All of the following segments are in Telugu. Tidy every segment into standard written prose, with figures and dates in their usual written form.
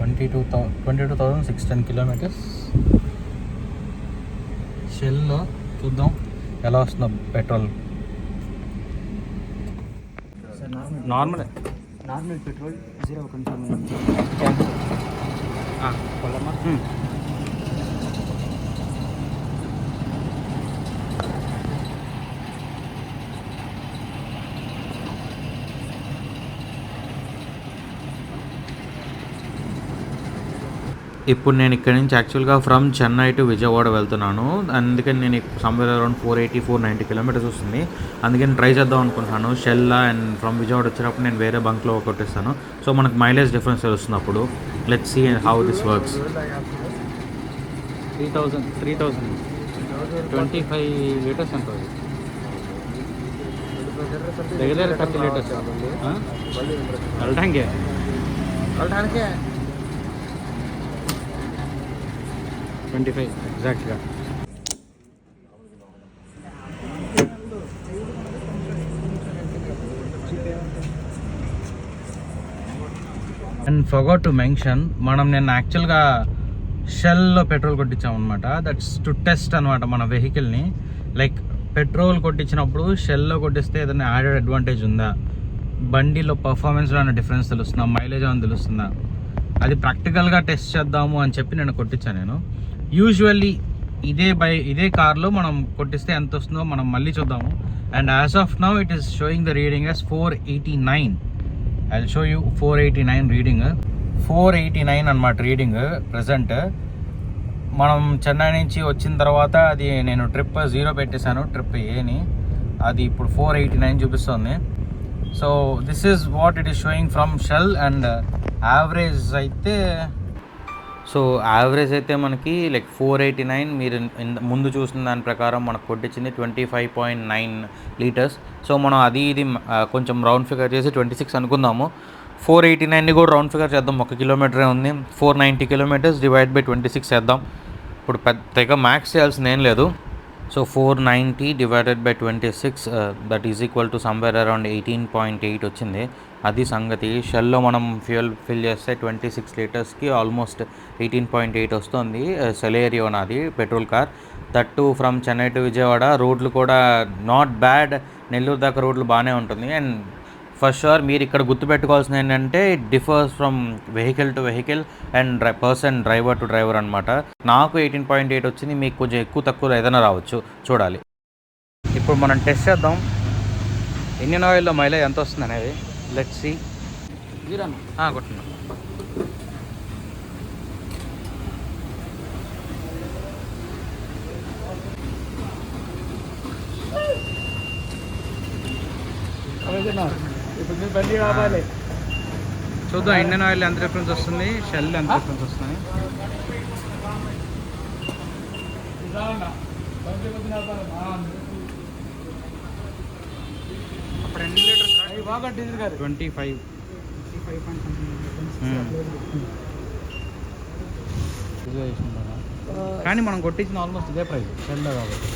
22,610 కిలోమీటర్స్. షెల్లో చూద్దాం ఎలా వస్తుందో పెట్రోల్. నార్మల్ పెట్రోల్ 0 కొంచెం కొల్లమ్మా. ఇప్పుడు నేను ఇక్కడ నుంచి యాక్చువల్గా ఫ్రమ్ చెన్నై టు విజయవాడ వెళ్తున్నాను. అందుకని నేను సమ్వేర్ అరౌండ్ 480-490 కిలోమీటర్స్ వస్తుంది. అందుకని ట్రై చేద్దాం అనుకుంటున్నాను షెల్లా. అండ్ ఫ్రమ్ విజయవాడ వచ్చేటప్పుడు నేను వేరే బంక్లో కొట్టేస్తాను. సో మనకు మైలేజ్ డిఫరెన్స్ తెలుస్తుంది. అప్పుడు let's see how this works. 25 litres ఉంటుంది. దగ్గర 30 లీటర్స్ వెళ్ళటానికే 25 ఎగ్జాక్ట్గా. అండ్ ఫర్గాట్ టు మెన్షన్, మనం నేను యాక్చువల్గా షెల్లో పెట్రోల్ కొట్టించాం అనమాట. దట్స్ టు టెస్ట్ అనమాట మన వెహికల్ని. లైక్ పెట్రోల్ కొట్టించినప్పుడు షెల్లో కొట్టిస్తే ఏదైనా యాడెడ్ అడ్వాంటేజ్ ఉందా, బండిలో పర్ఫార్మెన్స్లో ఏమైనా డిఫరెన్స్ తెలుస్తుందా, మైలేజ్ ఏమైనా తెలుస్తుందా, అది ప్రాక్టికల్గా టెస్ట్ చేద్దాము అని చెప్పి నేను కొట్టించాను. నేను యూజువల్లీ ఇదే కార్లో మనం కొట్టిస్తే ఎంత వస్తుందో మనం మళ్ళీ చూద్దాము. And as of now it is showing the reading as 489. I will show you 489 reading. 489 అనమాట రీడింగ్ ప్రజెంట్. మనం చెన్నై నుంచి వచ్చిన తర్వాత అది నేను ట్రిప్ 0 పెట్టేశాను, ట్రిప్ ఏని. అది ఇప్పుడు 489 చూపిస్తుంది. So this is what it is showing from Shell. And average అయితే మనకి లైక్ 489. మీరు ముందు చూసిన దాని ప్రకారం మనకు కొట్టించింది 25.9 లీటర్స్. సో మనం అది ఇది కొంచెం రౌండ్ ఫిగర్ చేసి 26 అనుకుందాము. 489ని కూడా రౌండ్ ఫిగర్ చేద్దాం. 1 కిలోమీటరే ఉంది. 490 కిలోమీటర్స్ డివైడ్ బై 26 చేద్దాం. ఇప్పుడు పెద్దగా మ్యాక్స్ చేయాల్సింది ఏం లేదు. So 490 divided by 26 that is equal to somewhere around 18.8 వచ్చింది. అది సంగతి. షెల్లో మనం ఫ్యూయల్ ఫిల్ చేస్తే 26 లీటర్స్కి ఆల్మోస్ట్ 18.8 వస్తుంది. సెలేరియో నాది petrol car. That from Chennai to Vijayawada. రోడ్లు కూడా నాట్ బ్యాడ్. నెల్లూరు దాకా రోడ్లు బాగానే ఉంటుంది. అండ్ ఫర్ షూర్ మీరు ఇక్కడ గుర్తుపెట్టుకోవాల్సింది ఏంటంటే it differs from vehicle to vehicle and person driver to driver అనమాట. నాకు 18.8 వచ్చింది, మీకు కొంచెం ఎక్కువ తక్కువ ఏదైనా రావచ్చు, చూడాలి. ఇప్పుడు మనం టెస్ట్ చేద్దాం ఇండియన్ ఆయిల్లో మైలేజ్ ఎంత వస్తుంది అనేది. Let's see. కొట్టున్నాం. చూద్దాం ఇండియన్ ఆయిల్ ఎంత డిఫరెన్స్ వస్తుంది, షెల్ ఎంత డిఫరెన్స్ వస్తుంది. అప్పుడు ఎన్ని లీటర్స్? 25. కానీ మనం కొట్టించిన ఆల్మోస్ట్ ఇదే ప్రైస్ షెల్లో కాబట్టి.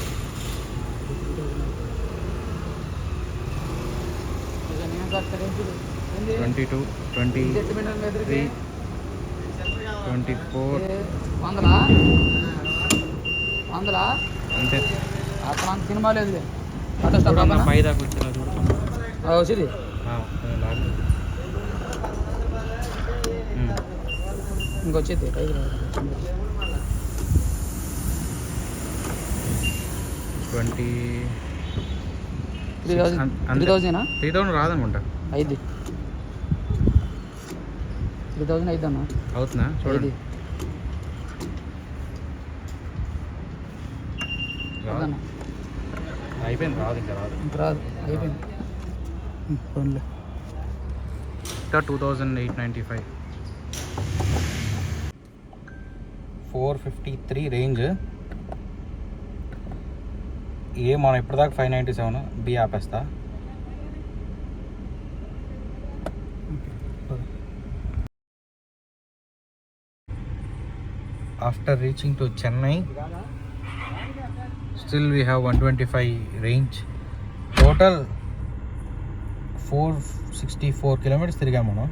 22, 23, 24 అంతే. సినిమా లేదు. 5 దాకా వచ్చింది. ఇంకొచ్చేది 3,000 రాదనుకుంటా. 3,000 అయిద్దన్నా. అవుతుందా చూడండి. అయిపోయింది. రాదు ఇంకా రాదు. అయిపోయింది. 2,895. 453 రేంజ్. మనం ఇప్పటిదాకా 597. బి ఆపేస్తా. After reaching to Chennai still we have 125 range. Total 464 kilometres తిరిగాము మనం.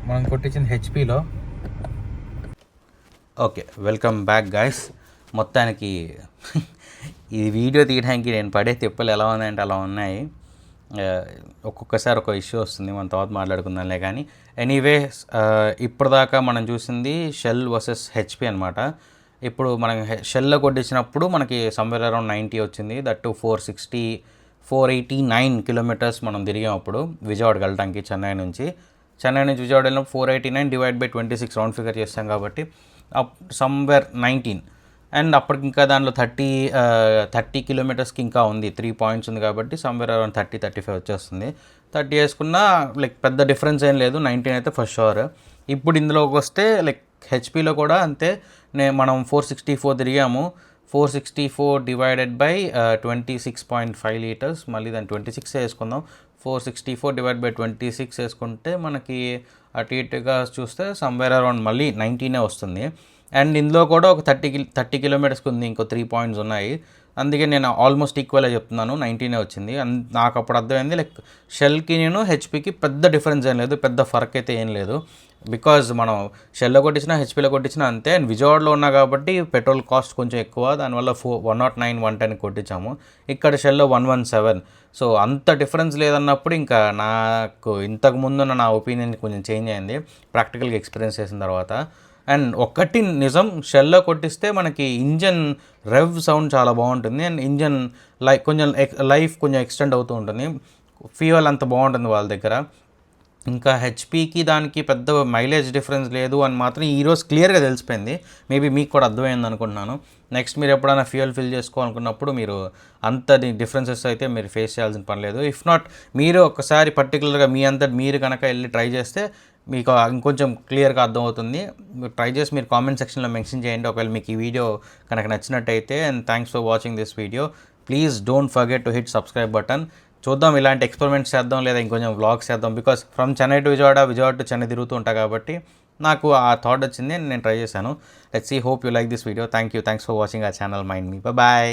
మనం కొట్టించింది హెచ్పిలో. Okay, welcome back guys. మొత్తానికి ఈ వీడియో తీయడానికి నేను పడే తిప్పలు ఎలా ఉన్నాయంటే అలా ఉన్నాయి. ఒక్కొక్కసారి ఒక ఇష్యూ వస్తుంది, మన తర్వాత మాట్లాడుకుందాంలే. కానీ ఎనీవే, ఇప్పటిదాకా మనం చూసింది షెల్ వర్సెస్ హెచ్పి అనమాట. ఇప్పుడు మనం షెల్లో కొట్టించినప్పుడు మనకి సమ్వేర్ అరౌండ్ 90 వచ్చింది. దట్ 489 కిలోమీటర్స్ మనం తిరిగాం అప్పుడు విజయవాడకి వెళ్ళడానికి. చెన్నై నుంచి విజయవాడ వెళ్ళినప్పుడు 489 డివైడ్ బై 26 రౌండ్ ఫిగర్ చేస్తాం కాబట్టి సమ్వేర్ 19. అండ్ అప్పటికి ఇంకా దానిలో 30 కిలోమీటర్స్కి ఇంకా ఉంది, 3 పాయింట్స్ ఉంది కాబట్టి సమ్వేర్ అరౌండ్ 30-35 వచ్చేస్తుంది. 30 వేసుకున్నా లైక్ పెద్ద డిఫరెన్స్ ఏం లేదు. 19 అయితే ఫస్ట్ షూర్. ఇప్పుడు ఇందులోకి వస్తే లైక్ హెచ్పిలో కూడా అంతే. మనం 464 తిరిగాము. 464 డివైడెడ్ బై 26.5 లీటర్స్, మళ్ళీ దాన్ని 26 వేసుకుందాం. 464 డివైడ్ బై 26 వేసుకుంటే మనకి అటు ఇటుగా చూస్తే సమ్వేర్ అరౌండ్ మళ్ళీ 19 వస్తుంది. అండ్ ఇందులో కూడా ఒక 30 కిలోమీటర్స్కి ఉంది, ఇంకో 3 పాయింట్స్ ఉన్నాయి. అందుకే నేను ఆల్మోస్ట్ ఈక్వల్గా చెప్తున్నాను, 19 వచ్చింది. నాకు అప్పుడు అర్థమైంది లైక్ షెల్కి నేను హెచ్పికి పెద్ద డిఫరెన్స్ ఏం లేదు, పెద్ద ఫరక్ అయితే ఏం లేదు. బికాజ్ మనం షెల్లో కొట్టించినా హెచ్పిలో కొట్టించినా అంతే. అండ్ విజయవాడలో ఉన్నా కాబట్టి పెట్రోల్ కాస్ట్ కొంచెం ఎక్కువ, దానివల్ల 109, 110 కొట్టించాము. ఇక్కడ షెల్లో 117. సో అంత డిఫరెన్స్ లేదన్నప్పుడు ఇంకా నాకు ఇంతకుముందున్న నా ఒపీనియన్ కొంచెం చేంజ్ అయింది ప్రాక్టికల్గా ఎక్స్పీరియన్స్ చేసిన తర్వాత. అండ్ ఒక్కటి నిజం, షెల్లో కొట్టిస్తే మనకి ఇంజన్ రెవ్ సౌండ్ చాలా బాగుంటుంది. అండ్ ఇంజన్ లైఫ్ కొంచెం ఎక్స్టెండ్ అవుతూ ఉంటుంది. ఫ్యూయల్ అంత బాగుంటుంది వాళ్ళ దగ్గర. ఇంకా హెచ్పికి దానికి పెద్ద మైలేజ్ డిఫరెన్స్ లేదు అని మాత్రం ఈరోజు క్లియర్గా తెలిసిపోయింది. మేబీ మీకు కూడా అర్థమైంది అనుకుంటున్నాను. నెక్స్ట్ మీరు ఎప్పుడైనా ఫ్యూయల్ ఫిల్ చేసుకోవాలనుకున్నప్పుడు మీరు అంత డిఫరెన్సెస్ అయితే మీరు ఫేస్ చేయాల్సిన పని లేదు. ఇఫ్ నాట్, మీరు ఒకసారి పర్టికులర్గా మీ అంతటి మీరు కనుక వెళ్ళి ట్రై చేస్తే మీకు ఇంకొంచెం క్లియర్గా అర్థమవుతుంది. ట్రై చేసి మీరు కామెంట్ సెక్షన్లో మెన్షన్ చేయండి ఒకవేళ మీకు ఈ వీడియో కనుక నచ్చినట్టయితే. And thanks for watching this video. Please don't forget to hit subscribe button. చూద్దాం, ఇలాంటి ఎక్స్పెరిమెంట్స్ చేద్దాం, లేదా ఇంకొంచెం వ్లాగ్స్ చేద్దాం. Because from Chennai to Vijayawada to Chennai తిరుగుతూ ఉంటాయి కాబట్టి నాకు ఆ థాట్ వచ్చింది, నేను ట్రై చేశాను. Let's see, hope you like this video. Thanks for watching our channel మైండ్ మీ. బాయ్.